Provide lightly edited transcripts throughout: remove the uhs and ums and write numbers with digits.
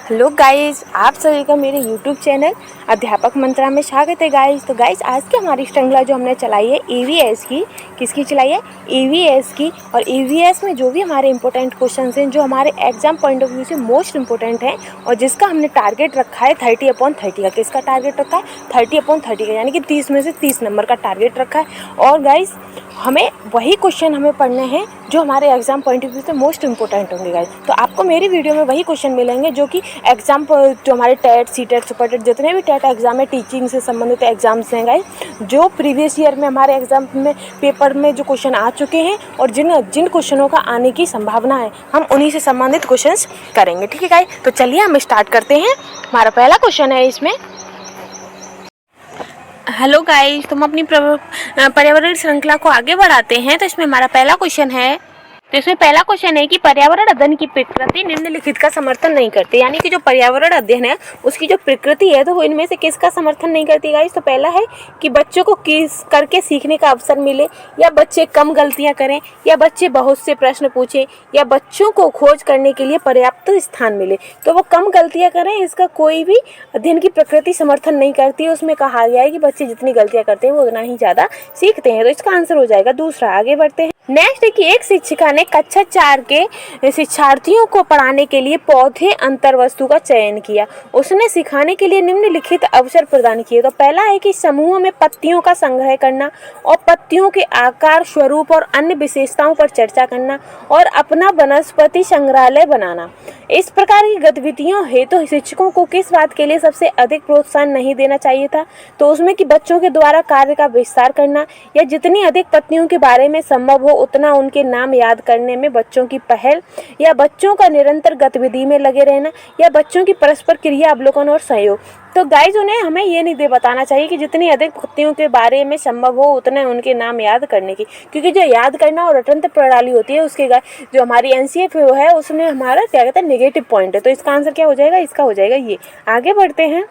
Hello guys, आप सभी का मेरे यूट्यूब चैनल अध्यापक मंत्रा में स्वागत है गाइस। तो गाइस, आज की हमारी श्रृंखला जो हमने चलाई है ईवीएस की, किसकी चलाई है? ईवीएस की। और ईवीएस में जो भी हमारे इंपॉर्टेंट क्वेश्चंस हैं, जो हमारे एग्जाम पॉइंट ऑफ व्यू से मोस्ट इंपॉर्टेंट हैं और जिसका हमने टारगेट रखा है 30/30 का। किसका टारगेट रखा है? 30/30 का, यानी कि 30 में से 30 नंबर का टारगेट रखा है। और गाइस, हमें वही क्वेश्चन पढ़ने हैं जो हमारे एग्जाम पॉइंट ऑफ व्यू से मोस्ट इंपॉर्टेंट होंगे गाइस। तो आपको मेरी वीडियो में वही क्वेश्चन मिलेंगे जो कि एग्जाम जो हमारे टेट, सीटेट, सुपर टेट, जितने भी टेट एग्जाम है, टीचिंग से संबंधित एग्जाम्स हैं गाइस, जो प्रीवियस ईयर में हमारे एग्जाम में पेपर में जो क्वेश्चन आ चुके हैं और जिन क्वेश्चनों का आने की संभावना है, हम उन्हीं से संबंधित क्वेश्चन करेंगे। ठीक है गाइस, तो चलिए हम स्टार्ट करते हैं। हमारा पहला क्वेश्चन है इसमें। हेलो गाइस, तो हम अपनी पर्यावरण श्रृंखला को आगे बढ़ाते हैं। तो इसमें हमारा पहला क्वेश्चन है। कि पर्यावरण अध्ययन की प्रकृति निम्नलिखित का समर्थन नहीं करती। यानी कि जो पर्यावरण अध्ययन है उसकी जो प्रकृति है तो वो इनमें से किसका समर्थन नहीं करती गाइस? तो पहला है कि बच्चों को किस करके सीखने का अवसर मिले, या बच्चे कम गलतियां करें, या बच्चे बहुत से प्रश्न पूछें, या बच्चों को खोज करने के लिए पर्याप्त स्थान मिले। तो वो कम गलतियां करें, इसका कोई भी अध्ययन की प्रकृति समर्थन नहीं करती है। उसमें कहा गया है कि बच्चे जितनी गलतियां करते हैं वो उतना ही ज़्यादा सीखते हैं। तो इसका आंसर हो जाएगा दूसरा। आगे बढ़ते हैं। नेक्स्ट है कि एक शिक्षिका ने कक्षा 4 के शिक्षार्थियों को पढ़ाने के लिए पौधे अंतर वस्तु का चयन किया। उसने सिखाने के लिए निम्नलिखित अवसर प्रदान किए। तो पहला है कि समूह में पत्तियों का संग्रह करना और पत्तियों के आकार, स्वरूप और अन्य विशेषताओं पर चर्चा करना और अपना वनस्पति संग्रहालय बनाना। इस प्रकार की गतिविधियों हेतु शिक्षकों को किस बात के लिए सबसे अधिक प्रोत्साहन नहीं देना चाहिए था? तो उसमें कि बच्चों के द्वारा कार्य का विस्तार करना, या जितनी अधिक पत्तियों के बारे में संभव हो उतना उनके नाम याद करने में बच्चों की पहल, या बच्चों का निरंतर गतिविधि में लगे रहना, या बच्चों की परस्पर क्रिया, अवलोकन और सहयोग। तो गाइज, उन्हें हमें ये नहीं बताना चाहिए कि जितनी अधिक पत्तियों के बारे में संभव हो उतने उनके नाम याद करने की, क्योंकि जो याद करना और रटन प्रणाली होती है उसके जो हमारी एनसीएफ है उसमें हमारा क्या कहते हैं नेगेटिव पॉइंट है। तो इसका आंसर क्या हो जाएगा? इसका हो जाएगा ये। आगे बढ़ते हैं।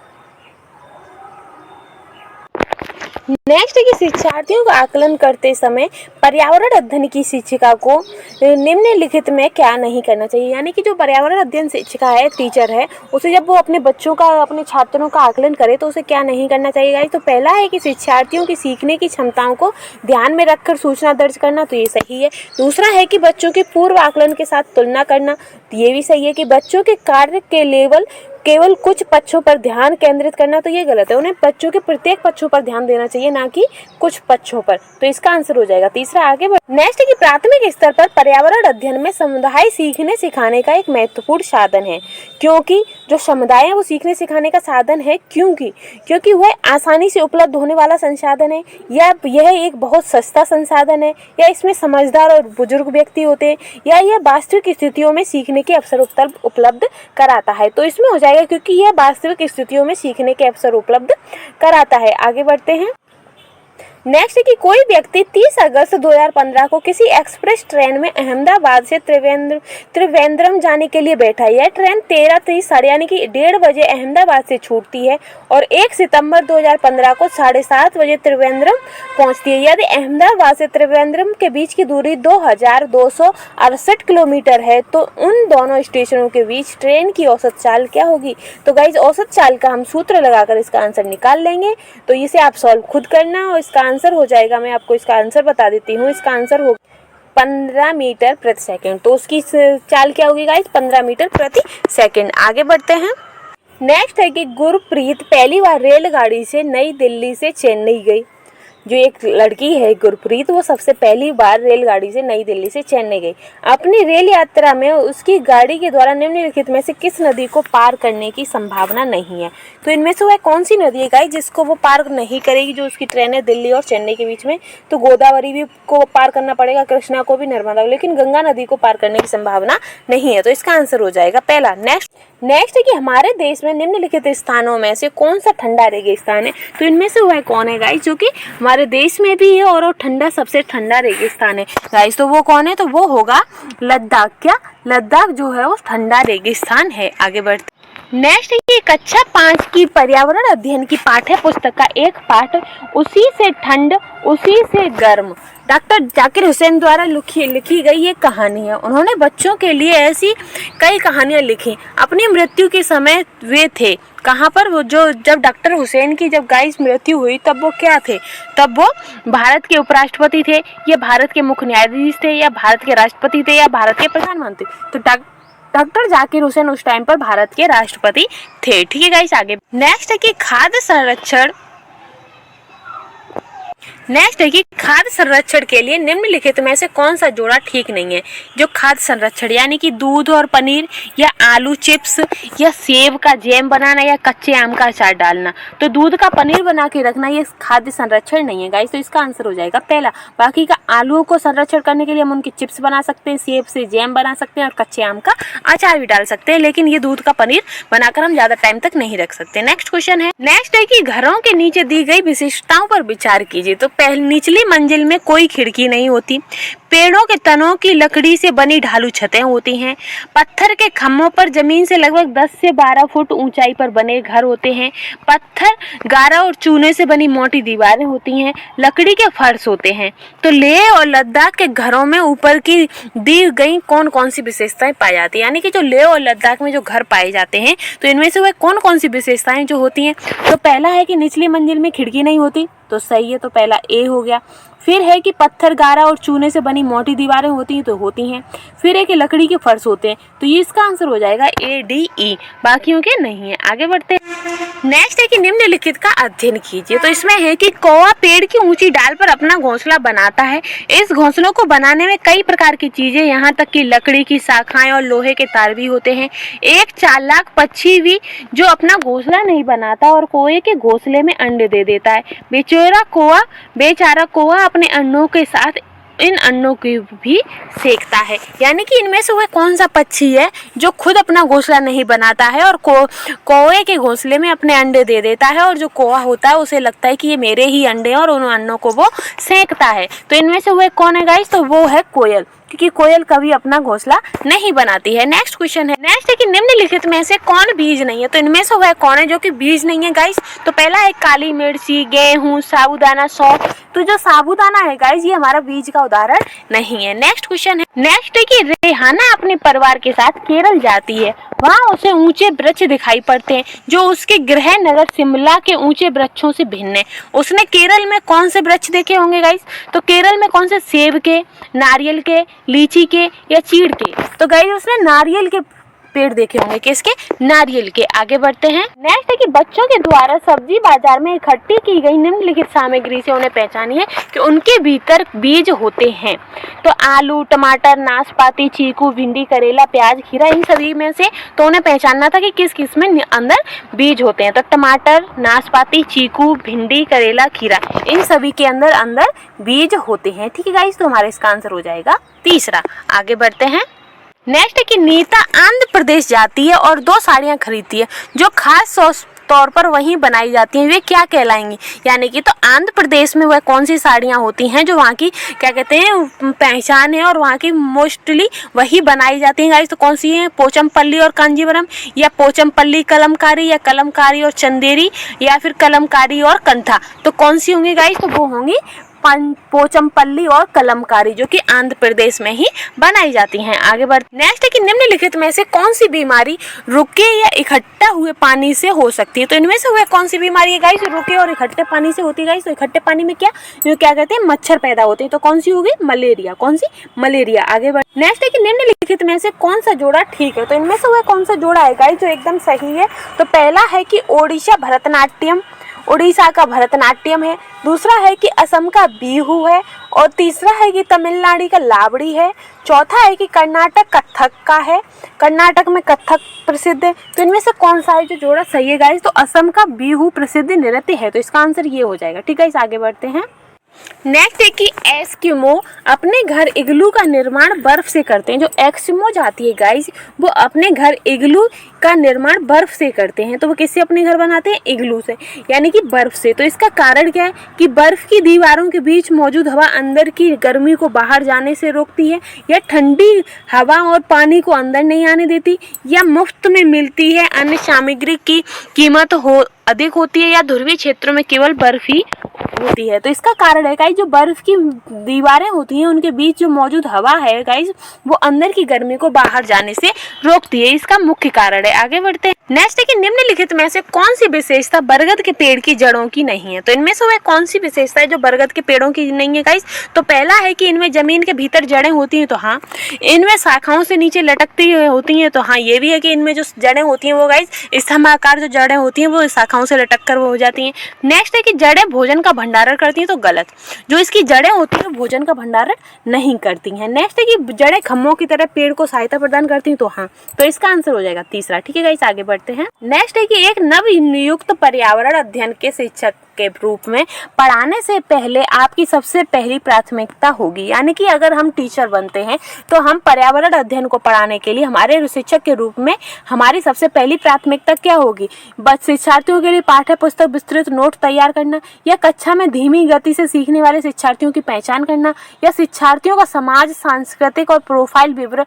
नेक्स्ट है कि शिक्षार्थियों का आकलन करते समय पर्यावरण अध्ययन की शिक्षिका को निम्नलिखित में क्या नहीं करना चाहिए। यानी कि जो पर्यावरण अध्ययन शिक्षिका है, टीचर है, उसे जब वो अपने बच्चों का, अपने छात्रों का आकलन करे तो उसे क्या नहीं करना चाहिए गाइस? तो पहला है कि शिक्षार्थियों की सीखने की क्षमताओं को ध्यान में रखकर सूचना दर्ज करना। तो ये सही है। दूसरा है कि बच्चों के पूर्व आकलन के साथ तुलना करना। तो ये भी सही है। कि बच्चों के कार्य के केवल कुछ पक्षों पर ध्यान केंद्रित करना। तो ये गलत है। उन्हें बच्चों के प्रत्येक पक्षों पर ध्यान देना चाहिए, ना कि कुछ पक्षों पर। तो इसका आंसर हो जाएगा तीसरा। आगे नेक्स्ट है कि प्राथमिक स्तर पर पर्यावरण अध्ययन में समुदाय सीखने सिखाने का एक महत्वपूर्ण साधन है। क्योंकि जो समुदाय है वो सीखने सिखाने का साधन है, क्योंकि वह आसानी से उपलब्ध होने वाला संसाधन है, या यह एक बहुत सस्ता संसाधन है, या इसमें समझदार और बुजुर्ग व्यक्ति होते हैं, या यह वास्तविक स्थितियों में सीखने के अवसर उपलब्ध कराता है। तो इसमें हो जाएगा क्योंकि यह वास्तविक स्थितियों में सीखने के अवसर उपलब्ध कराता है। आगे बढ़ते हैं। नेक्स्ट है कि कोई व्यक्ति 30 अगस्त 2015 को किसी एक्सप्रेस ट्रेन में अहमदाबाद से त्रिवेंद्रम जाने के लिए बैठा। यह ट्रेन 13:30 यानी कि 1:30 बजे अहमदाबाद से छूटती है और 1 सितंबर 2015 को 7:30 बजे त्रिवेंद्रम पहुंचती है। यदि अहमदाबाद से त्रिवेंद्रम के बीच की दूरी 2268 किलोमीटर है तो उन दोनों स्टेशनों के बीच ट्रेन की औसत चाल क्या होगी? तो गाइज, औसत चाल का हम सूत्र लगाकर इसका आंसर निकाल लेंगे। तो इसे आप सॉल्व खुद करना और इसका आंसर हो जाएगा, मैं आपको इसका आंसर बता देती हूँ। इसका आंसर हो 15 मीटर प्रति सेकंड। तो उसकी चाल क्या होगी गाइस? 15 मीटर प्रति सेकंड। आगे बढ़ते हैं। नेक्स्ट है कि गुरप्रीत पहली बार रेलगाड़ी से नई दिल्ली से चेन्नई गई। जो एक लड़की है गुरप्रीत, वो सबसे पहली बार रेलगाड़ी से नई दिल्ली से चेन्नई गई। अपनी रेल यात्रा में उसकी गाड़ी के द्वारा निम्नलिखित में से किस नदी को पार करने की संभावना नहीं है? तो इनमें से वह कौन सी नदी है गाइस जिसको वो पार नहीं करेगी? जो उसकी ट्रेन है दिल्ली और चेन्नई के बीच में, तो गोदावरी भी को पार करना पड़ेगा, कृष्णा को भी, नर्मदा को, लेकिन गंगा नदी को पार करने की संभावना नहीं है। तो इसका आंसर हो जाएगा पहला। नेक्स्ट है कि हमारे देश में निम्नलिखित स्थानों में से कौन सा ठंडा रेगिस्तान है? तो इनमें से वह कौन है गाइस जो कि हमारे देश में भी है और वो ठंडा, सबसे ठंडा रेगिस्तान है गाइस? तो वो कौन है? तो वो होगा लद्दाख। क्या लद्दाख जो है वो ठंडा रेगिस्तान है। आगे बढ़ते। नेक्स्ट है कि कि कक्षा 5 की पर्यावरण अध्ययन की पाठ्य पुस्तक का एक पाठ उसी से ठंड उसी से गर्म डॉक्टर जाकिर हुसैन द्वारा लिखी गई ये कहानी है। उन्होंने बच्चों के लिए ऐसी कई कहानियाँ लिखी। अपनी मृत्यु के समय वे थे कहाँ पर, वो जो जब डॉक्टर हुसैन की जब गाइस मृत्यु हुई तब वो क्या थे, तब वो भारत के उपराष्ट्रपति थे या भारत के मुख्य न्यायाधीश थे या भारत के राष्ट्रपति थे या भारत के प्रधानमंत्री। तो डॉक्टर जाकिर हुसैन उस टाइम पर भारत के राष्ट्रपति थे। ठीक है गाइस, आगे नेक्स्ट है कि खाद्य संरक्षण के लिए निम्नलिखित में से कौन सा जोड़ा ठीक नहीं है। जो खाद्य संरक्षण यानी कि दूध और पनीर या आलू चिप्स या सेब का जैम बनाना या कच्चे आम का अचार डालना, तो दूध का पनीर बना के रखना ये खाद्य संरक्षण नहीं है गाइस। तो इसका आंसर हो जाएगा पहला। बाकी का आलू को संरक्षण करने के लिए हम उनके चिप्स बना सकते हैं, सेब से जैम बना सकते हैं और कच्चे आम का अचार भी डाल सकते हैं, लेकिन ये दूध का पनीर बनाकर हम ज्यादा टाइम तक नहीं रख सकते। नेक्स्ट क्वेश्चन है कि घरों के नीचे दी गई विशेषताओं पर विचार कीजिए। तो निचली मंजिल में कोई खिड़की नहीं होती, पेड़ों के तनों की लकड़ी से बनी ढालू छतें होती हैं, पत्थर के खम्भों पर जमीन से लगभग 10 से 12 फुट ऊंचाई पर बने घर होते हैं, पत्थर गारा और चूने से बनी मोटी दीवारें होती हैं, लकड़ी के फर्श होते हैं। तो लेह और लद्दाख के घरों में ऊपर की दी गई कौन कौन सी विशेषताएं पाई जाती है, यानी कि जो लेह और लद्दाख में जो घर पाए जाते हैं तो इनमें से वह कौन कौन सी विशेषताएं जो होती हैं। तो पहला है कि निचली मंजिल में खिड़की नहीं होती, तो सही है, तो पहला ए हो गया। फिर है कि पत्थर गारा और चूने से बनी मोटी दीवारें होती हैं, तो होती हैं। फिर है कि लकड़ी के फर्श होते हैं, तो ये इसका आंसर हो जाएगा ए डी ई, बाकियों के नहीं है। आगे बढ़ते हैं। नेक्स्ट है कि निम्नलिखित का अध्ययन कीजिए। तो इसमें है कि कौवा पेड़ की ऊंची डाल पर अपना घोंसला बनाता है। इस घोंसलों को बनाने में कई प्रकार की चीजें, यहाँ तक कि लकड़ी की शाखाएं और लोहे के तार भी होते हैं। एक चालाक पक्षी भी जो अपना घोंसला नहीं बनाता और कौवे के घोंसले में अंडे दे देता है। बेचारा कौवा अपने अंडों के साथ इन अंडों की भी सेकता है। यानी कि इनमें से वह कौन सा पक्षी है जो खुद अपना घोंसला नहीं बनाता है और कौवे के घोंसले में अपने अंडे दे देता है, और जो कौवा होता है उसे लगता है कि ये मेरे ही अंडे हैं और उन अंडों को वो सेकता है। तो इनमें से वह कौन है गाइस, तो वो है कोयल, क्योंकि कोयल कभी अपना घोंसला नहीं बनाती है। नेक्स्ट क्वेश्चन है कि निम्नलिखित में से कौन बीज नहीं है। तो इनमें से वह कौन है जो कि बीज नहीं है गाइस। तो पहला है काली मिर्ची, गेहूं, साबूदाना, सौंफ। तो जो साबूदाना है गाइस ये हमारा बीज का उदाहरण नहीं है। नेक्स्ट क्वेश्चन है कि रेहाना अपने परिवार के साथ केरल जाती है। वहाँ उसे ऊंचे वृक्ष दिखाई पड़ते हैं जो उसके गृह नगर शिमला के ऊंचे वृक्षों से भिन्न है। उसने केरल में कौन से वृक्ष देखे होंगे गाइस, तो केरल में कौन से, सेब के, नारियल के, लीची के या चीड़ के। तो गाइस उसने नारियल के पेड़ देखे होंगे, किसके, नारियल के। आगे बढ़ते हैं। नेक्स्ट है कि बच्चों के द्वारा सब्जी बाजार में इकट्ठी की गई निम्नलिखित सामग्री से उन्हें पहचानिए कि उनके भीतर बीज होते हैं। तो आलू, टमाटर, नाशपाती, चीकू, भिंडी, करेला, प्याज, खीरा, इन सभी में से तो उन्हें पहचानना था कि किस किस में अंदर बीज होते हैं। तो टमाटर, नाशपाती, चीकू, भिंडी, करेला, खीरा, इन सभी के अंदर बीज होते हैं। ठीक है गाइस, तो हमारा इसका आंसर हो जाएगा तीसरा। आगे बढ़ते हैं। नेक्स्ट है कि नीता आंध्र प्रदेश जाती है और 2 साड़ियाँ खरीदती है जो खास तौर पर वहीं बनाई जाती हैं। वे क्या कहलाएंगी, यानी कि तो आंध्र प्रदेश में वह कौन सी साड़ियाँ होती हैं जो वहाँ की क्या कहते हैं पहचान है और वहाँ की मोस्टली वही बनाई जाती हैं गाइस। तो कौन सी हैं, पोचमपल्ली और कांजीवरम, या पोचमपल्ली कलमकारी, या कलमकारी और चंदेरी, या फिर कलमकारी और कंठा। तो कौन सी होंगी गाइस, तो वो होंगी पोचमपल्ली और कलमकारी, जो कि आंध्र प्रदेश में ही बनाई जाती हैं। आगे बढ़ नेक्स्ट है कि निम्नलिखित में से कौन सी बीमारी रुके या इकट्ठा हुए पानी से हो सकती है। तो इनमें से वह कौन सी बीमारी है गाइस, रुके और इकट्ठे पानी से होती है गाइस। तो इकट्ठे पानी में क्या कहते हैं, मच्छर पैदा होते हैं। तो कौन सी होगी, मलेरिया। कौन सी, मलेरिया। आगे बढ़ नेक्स्ट है कि निम्नलिखित में से कौन सा जोड़ा ठीक है। तो इनमें से वह कौन सा जोड़ा है गाइस जो एकदम सही है। तो पहला है कि उड़ीसा का भरतनाट्यम है, दूसरा है कि असम का बिहू है, और तीसरा है कि तमिलनाडु का लावड़ी है, चौथा है कि कर्नाटक कथक का है, कर्नाटक में कथक प्रसिद्ध है। तो इनमें से कौन सा है जो जोड़ा सही है गाइस, तो असम का बिहू प्रसिद्ध नृत्य है। तो इसका आंसर ये हो जाएगा। ठीक है, इस आगे बढ़ते हैं। नेक्स्ट है कि एस्किमो अपने घर इग्लू का निर्माण बर्फ से करते हैं। जो एस्किमो जाती है गाइस, वो अपने घर इग्लू का निर्माण बर्फ से करते हैं। तो वो किससे अपने घर बनाते हैं? इग्लू से, यानी कि बर्फ से। तो इसका कारण क्या है कि बर्फ की दीवारों के बीच मौजूद हवा अंदर की गर्मी को बाहर जाने से रोकती है, या ठंडी हवा और पानी को अंदर नहीं आने देती, या मुफ्त में मिलती है, अन्य सामग्री की कीमत अधिक होती है, या ध्रुवीय क्षेत्रों में केवल बर्फ ही होती है। तो इसका कारण है गाइस, जो बर्फ की दीवारें होती हैं उनके बीच जो मौजूद हवा है गाइस, वो अंदर की गर्मी को बाहर जाने से रोकती है। इसका मुख्य कारण है। आगे बढ़ते हैं। नेक्स्ट है कि निम्नलिखित में से कौन सी विशेषता बरगद के पेड़ की जड़ों की नहीं है? तो इनमें से वह कौन सी विशेषता है जो बरगद के पेड़ों की नहीं है गाइस? तो पहला है कि इनमें जमीन के भीतर जड़ें होती हैं। तो हाँ, इनमें शाखाओं से नीचे लटकती होती हैं। तो हाँ, ये भी है कि इनमें जो जड़ें होती हैं वो गाइस स्तंभाकार जो जड़ें होती हैं वो शाखाओं से लटक कर वो हो जाती हैं। नेक्स्ट है कि जड़ें भोजन का भंडारण करती हैं। तो गलत, जो इसकी जड़ें होती हैं भोजन का भंडारण नहीं करती हैं। नेक्स्ट है कि जड़ें खम्भों की तरह पेड़ को सहायता प्रदान करती हैं। तो हाँ, तो इसका आंसर हो जाएगा तीसरा। ठीक है गाइस, आगे बढ़ते हैं। नेक्स्ट है कि एक नव नियुक्त पर्यावरण अध्ययन के शिक्षक के रूप में पढ़ाने से पहले आपकी सबसे पहली प्राथमिकता होगी, यानी कि अगर हम टीचर बनते हैं तो हम पर्यावरण अध्ययन को पढ़ाने के लिए हमारे शिक्षक के रूप में हमारी सबसे पहली प्राथमिकता क्या होगी? बस शिक्षार्थियों के लिए पाठ्य पुस्तक विस्तृत नोट तैयार करना, या कक्षा में धीमी गति से सीखने वाले शिक्षार्थियों की पहचान करना, या शिक्षार्थियों का समाज सांस्कृतिक और प्रोफाइल विवरण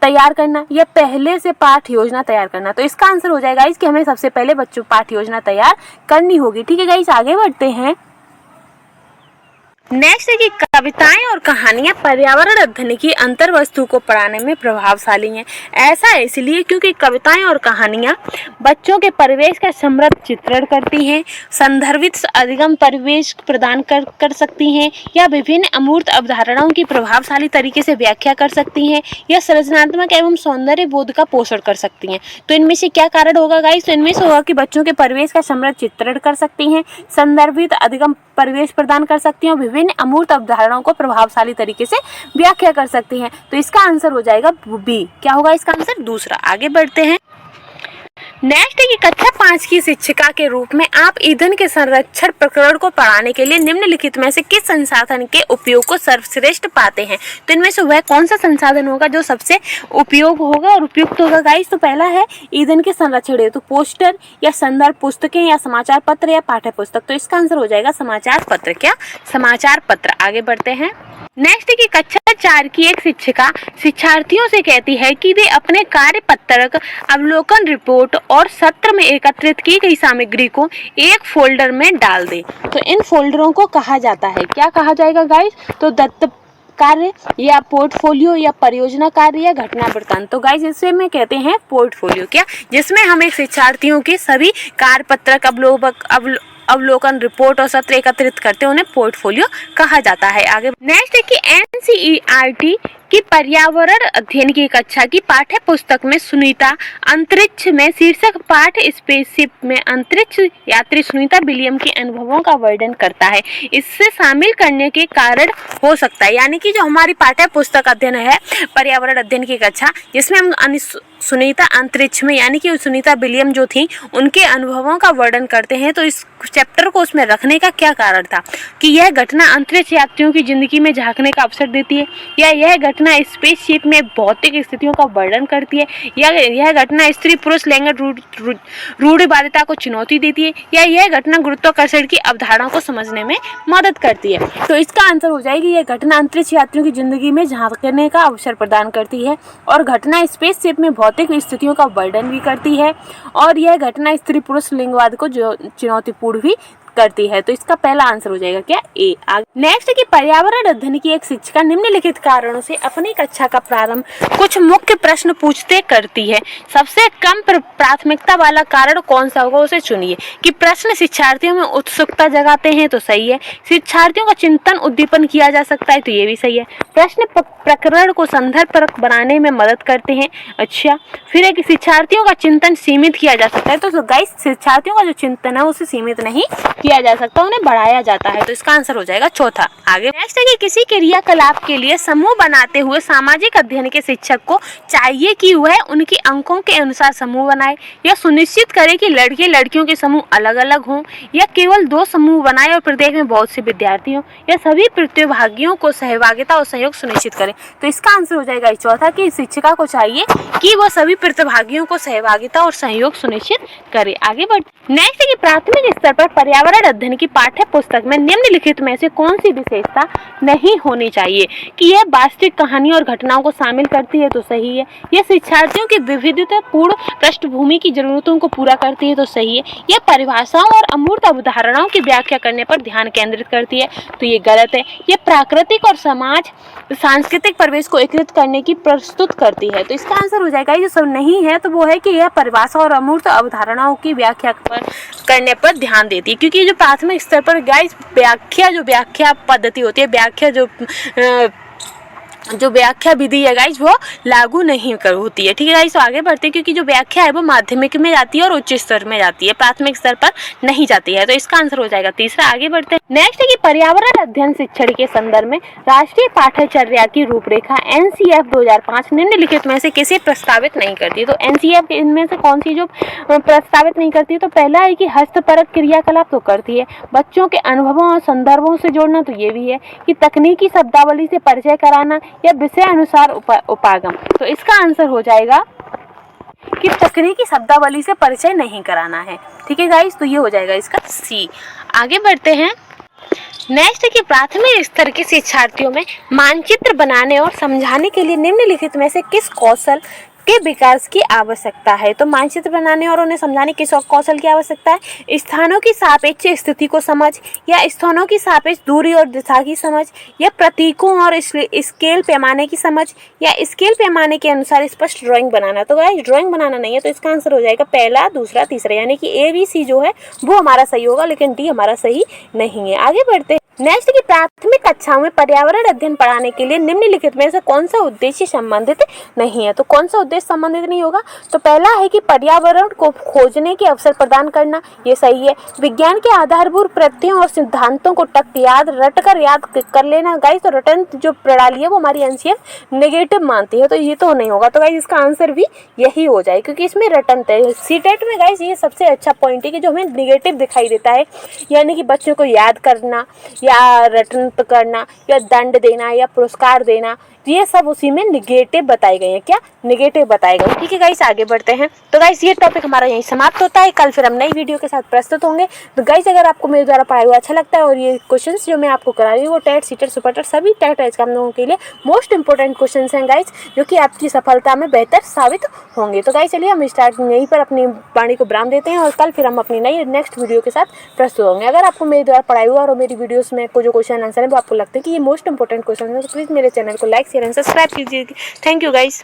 तैयार करना, या पहले से पाठ योजना तैयार करना। तो इसका आंसर हो जाएगा गाइस कि हमें सबसे पहले बच्चों पाठ योजना तैयार करनी होगी। ठीक है गाइस, आगे बढ़ते हैं। नेक्स्ट है कि कविताएं और कहानियां पर्यावरण अध्ययन की अंतर्वस्तु को पढ़ाने में प्रभावशाली हैं। ऐसा इसलिए क्योंकि कविताएं और कहानियां बच्चों के परिवेश का समृद्ध चित्रण करती हैं, संदर्भित अधिगम परिवेश प्रदान कर सकती हैं, या विभिन्न अमूर्त अवधारणाओं की प्रभावशाली तरीके से व्याख्या कर सकती हैं, या सृजनात्मक एवं सौंदर्य बोध का पोषण कर सकती हैं। तो इनमें से क्या कारण होगा गाइस? तो इनमें से होगा कि बच्चों के परिवेश का समृद्ध चित्रण कर सकती हैं, संदर्भित अधिगम परिवेश प्रदान कर सकती हैं, और विभिन्न अमूर्त अवधारणाओं को प्रभावशाली तरीके से व्याख्या कर सकती हैं। तो इसका आंसर हो जाएगा बी। क्या होगा इसका आंसर? दूसरा। आगे बढ़ते हैं। नेक्स्ट है कि कक्षा 5 की शिक्षिका के रूप में आप ईंधन के संरक्षण प्रकरण को पढ़ाने के लिए निम्नलिखित में से किस संसाधन के उपयोग को सर्वश्रेष्ठ पाते हैं? तो इनमें से वह कौन सा संसाधन होगा जो सबसे उपयोग होगा और उपयुक्त होगा गाइस? तो पहला है ईंधन के संरक्षण हेतु पोस्टर, या संदर्भ पुस्तकें, या समाचार पत्र, या पाठ्य पुस्तक। तो इसका आंसर हो जाएगा समाचार पत्र। क्या? समाचार पत्र। आगे बढ़ते हैं। नेक्स्ट है कि कक्षा 4 की एक शिक्षिका शिक्षार्थियों से कहती है कि वे अपने कार्य पत्रक, अवलोकन रिपोर्ट और सत्र में एकत्रित की गई सामग्री को एक फोल्डर में डाल दें। तो इन फोल्डरों को कहा जाता है, क्या कहा जाएगा गाइस? तो दत्त कार्य, या पोर्टफोलियो, या परियोजना कार्य, या घटना वृत्तांत। तो गाइस इसे में कहते हैं पोर्टफोलियो। क्या? जिसमें हम एक शिक्षार्थियों के सभी कार्य पत्रक, अवलोकन रिपोर्ट और सत्र एकत्रित करते हैं, उन्हें पोर्टफोलियो कहा जाता है। आगे नेक्स्ट है कि एनसीईआरटी की पर्यावरण अध्ययन की कक्षा की पाठ्य पुस्तक में सुनीता अंतरिक्ष में शीर्षक पाठ स्पेसशिप में अंतरिक्ष यात्री सुनीता विलियम के अनुभवों का वर्णन करता है। इससे शामिल करने के कारण हो सकता है, यानी कि जो हमारी पाठ्य पुस्तक अध्ययन है पर्यावरण अध्ययन की कक्षा, जिसमें हम सुनीता अंतरिक्ष में यानी कि सुनीता विलियम जो थी उनके अनुभवों का वर्णन करते हैं, तो इस चैप्टर को उसमें रखने का क्या कारण था? कि यह घटना अंतरिक्ष यात्रियों की जिंदगी में झांकने का अवसर देती है, या यह घटना स्पेसशिप में भौतिक स्थितियों का वर्णन करती है, या यह घटना स्त्री पुरुष लैंगिक रूढ़िवादिता को चुनौती देती है, या यह घटना गुरुत्वाकर्षण की अवधारणा को समझने में मदद करती है। तो इसका आंसर हो जाएगी यह घटना अंतरिक्ष यात्रियों की जिंदगी में झांकने का अवसर प्रदान करती है, और घटना स्पेसशिप में भौतिक स्थितियों का वर्णन भी करती है, और यह घटना स्त्री पुरुष लिंगवाद को चुनौतीपूर्ण भी करती है। तो इसका पहला आंसर हो जाएगा क्या? ए। नेक्स्ट है कि पर्यावरण अध्ययन की एक शिक्षिका निम्नलिखित कारणों से अपनी कक्षा का प्रारंभ कुछ मुख्य प्रश्न पूछते करती है। सबसे कम प्राथमिकता वाला कारण कौन सा होगा उसे चुनिए। कि प्रश्न शिक्षार्थियों में उत्सुकता जगाते हैं, तो सही है। शिक्षार्थियों का चिंतन उद्दीपन किया जा सकता है, तो ये भी सही है। प्रश्न प्रकरण को संदर्भपरक बनाने में मदद करते हैं, अच्छा। फिर है कि शिक्षार्थियों का चिंतन सीमित किया जा सकता है, तो गाइस शिक्षार्थियों का जो चिंतन है उसे सीमित नहीं किया जा सकता है, उन्हें बढ़ाया जाता है। तो इसका आंसर हो जाएगा चौथा। आगे नेक्स्ट है कि किसी क्रियाकलाप के लिए समूह बनाते हुए सामाजिक अध्ययन के शिक्षक को चाहिए कि वह उनके अंकों के अनुसार समूह बनाए, यह सुनिश्चित करे कि लड़के लड़कियों के समूह अलग अलग हों, या केवल 2 समूह बनाए और प्रत्येक में बहुत से विद्यार्थी हों, या सभी प्रतिभागियों को सहभागिता और सहयोग सुनिश्चित करें। तो इसका आंसर हो जाएगा चौथा कि शिक्षिका को चाहिए कि वह सभी प्रतिभागियों को सहभागिता और सहयोग सुनिश्चित करे। आगे बढ़ नेक्स्ट है कि प्राथमिक स्तर पर पर्यावरण अध्ययन की पाठ्य पुस्तक में निम्नलिखित में से कौन सी विशेषता नहीं होनी चाहिए कि यह वास्तविक कहानी और घटनाओं को शामिल करती है, तो सही है। यह शिक्षार्थियों की विविधतापूर्ण पृष्ठभूमि की जरूरतों को पूरा करती है, तो सही है। यह परिभाषाओं और अमूर्त अवधारणाओं की व्याख्या करने पर ध्यान केंद्रित करती है, तो ये गलत है। यह प्राकृतिक और समाज सांस्कृतिक परिवेश को एकीकृत करने की प्रस्तुत करती है। तो इसका आंसर हो जाएगा जो सब नहीं है, तो वो है कि यह परिभाषा और अमूर्त अवधारणाओं की व्याख्या करने पर ध्यान देती है, क्योंकि जो प्राथमिक स्तर पर गाइस व्याख्या पद्धति होती है, जो व्याख्या विधि है गाइस वो लागू नहीं होती है। ठीक है गाइस, तो आगे बढ़ते हैं, क्योंकि जो व्याख्या है वो माध्यमिक में जाती है और उच्च स्तर में जाती है, प्राथमिक स्तर पर नहीं जाती है। तो इसका आंसर हो जाएगा तीसरा। आगे बढ़ते हैं। नेक्स्ट है कि पर्यावरण अध्ययन शिक्षण के संदर्भ में राष्ट्रीय पाठ्यचर्या की रूपरेखा NCF 2005 निम्नलिखित में से किसे प्रस्तावित नहीं करती। तो NCF इनमें से कौन सी जो प्रस्तावित नहीं करती है, तो पहला है कि हस्तपरक क्रियाकलाप तो करती है, बच्चों के अनुभवों और संदर्भों से जोड़ना तो ये भी है, कि तकनीकी शब्दावली से परिचय कराना या विषय अनुसार उपागम। तो इसका आंसर हो जाएगा कि तकनीकी शब्दावली से परिचय नहीं कराना है। ठीक है गाइस, तो ये हो जाएगा इसका C। आगे बढ़ते हैं। नेक्स्ट है कि प्राथमिक स्तर के शिक्षार्थियों में मानचित्र बनाने और समझाने के लिए निम्नलिखित में से किस कौशल के विकास की आवश्यकता है। तो मानचित्र बनाने और उन्हें समझाने किस कौशल की आवश्यकता है? स्थानों की सापेक्ष स्थिति को समझ, या स्थानों की सापेक्ष दूरी और दिशा की समझ, या प्रतीकों और स्केल पैमाने की समझ, या स्केल पैमाने के अनुसार स्पष्ट ड्राइंग बनाना। तो गाइस ड्राइंग बनाना नहीं है, तो इसका आंसर हो जाएगा पहला, दूसरा, तीसरा, यानी कि ABC जो है वो हमारा सही होगा, लेकिन D हमारा सही नहीं है। आगे बढ़ते हैं। नेक्स्ट की प्राथमिक कक्षाओं में पर्यावरण अध्ययन पढ़ाने के लिए निम्नलिखित में से कौन सा उद्देश्य संबंधित नहीं है। तो कौन सा उद्देश्य संबंधित नहीं होगा? तो पहला है कि पर्यावरण को खोजने के अवसर प्रदान करना, ये सही है। विज्ञान के आधारभूत तथ्यों और सिद्धांतों को रटकर याद कर लेना। गाइस तो रटन जो प्रणाली है वो हमारी NCF नेगेटिव मानती है, तो ये तो नहीं होगा। तो गाइस इसका आंसर भी यही हो जाए, क्योंकि इसमें रटन है। CTET में गाइस ये सबसे अच्छा पॉइंट है कि जो हमें नेगेटिव दिखाई देता है, यानी कि बच्चों को याद करना या रटन करना या दंड देना या पुरस्कार देना, ये सब उसी में निगेटिव बताए गए हैं। क्या निगेटिव बताए गए? ठीक है गाइस, आगे बढ़ते हैं। तो गाइस ये टॉपिक हमारा यहीं समाप्त होता है। कल फिर हम नई वीडियो के साथ प्रस्तुत होंगे। तो गाइस अगर आपको मेरे द्वारा पढ़ाया हुआ अच्छा लगता है और ये क्वेश्चंस जो मैं आपको करा रही हूँ वो टेट, सीटेट, सुपरटेट सभी टेट एग्जाम लोगों के लिए मोस्ट इंपॉर्टेंट क्वेश्चन हैं गाइस, जो कि आपकी सफलता में बेहतर साबित होंगे। तो गाइस चलिए हम स्टार्ट यहीं पर अपनी वाणी को विराम देते हैं और कल फिर हम अपनी नई नेक्स्ट वीडियो के साथ प्रस्तुत होंगे। अगर आपको मेरे द्वारा पढ़ाया हुआ और मेरी वीडियोस में जो क्वेश्चन आंसर है वो आपको लगता है कि ये मोस्ट इंपॉर्टेंट क्वेश्चन है, तो प्लीज़ मेरे चैनल को लाइक, शेयर एंड सब्सक्राइब कीजिए। Thank you guys.